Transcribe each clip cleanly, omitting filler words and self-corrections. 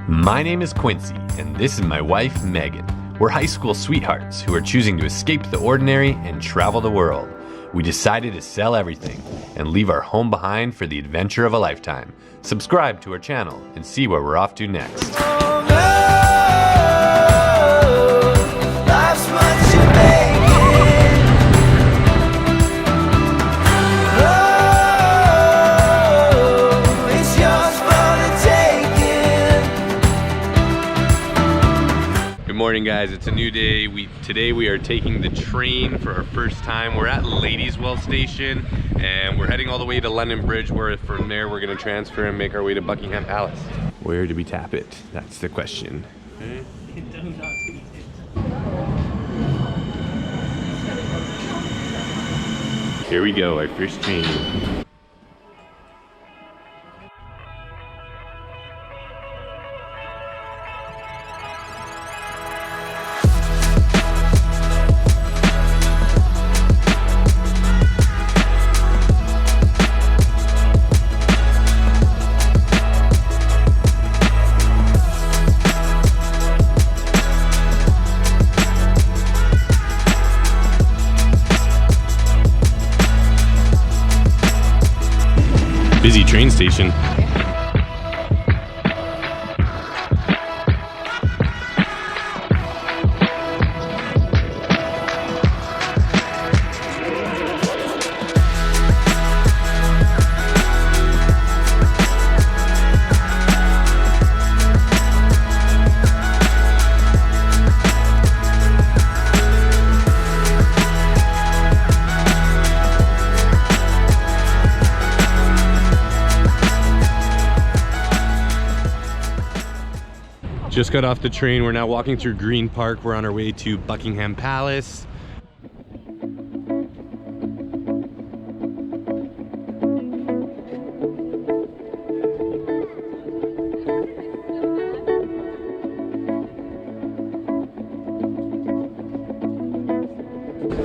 My name is Quincy, and this is my wife, Meghan. We're high school sweethearts who are choosing to escape the ordinary and travel the world. We decided to sell everything and leave our home behind for the adventure of a lifetime. Subscribe to our channel and see where we're off to next. Good morning, guys. It's a new day. Today we are taking the train for our first time. We're at Ladyswell station and we're heading all the way to London Bridge, where from there we're going to transfer and make our way to Buckingham Palace. Where do we tap it? That's the question. Here we go, our first train. Busy train station. Just got off the train. We're now walking through Green Park. We're on our way to Buckingham Palace.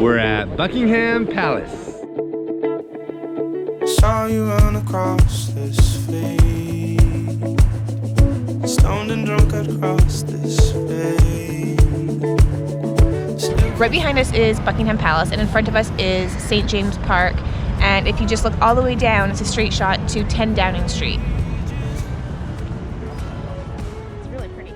We're at Buckingham Palace. Saw you run across this field, stoned and drunk across this way. Right behind us is Buckingham Palace, and in front of us is St. James Park. And if you just look all the way down, it's a straight shot to 10 Downing Street. It's really pretty.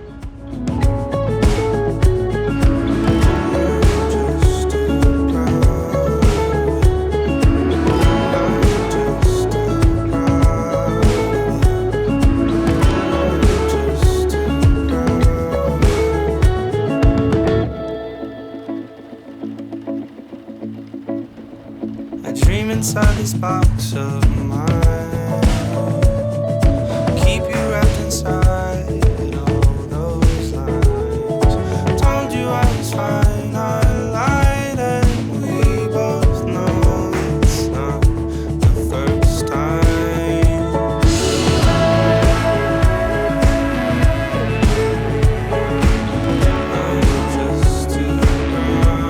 Inside this box of mine, keep you wrapped inside all those lines. Told you I was fine, I lied, and we both know it's not the first time. I'm just too proud.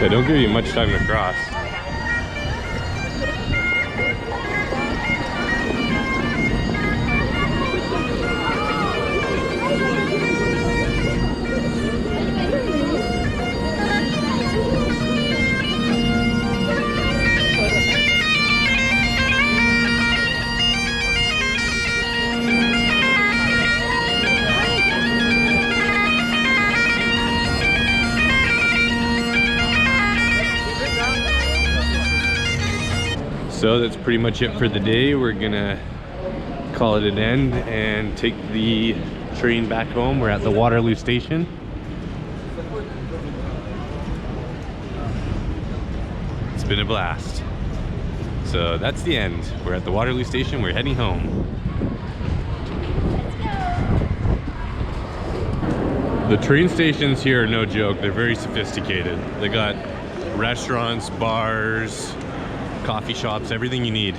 They don't give you much time to cross. So that's pretty much it for the day. We're gonna call it an end and take the train back home. We're at the Waterloo station. It's been a blast. So that's the end. We're at the Waterloo station. We're heading home. The train stations here are no joke. They're very sophisticated. They got restaurants, bars, coffee shops, everything you need.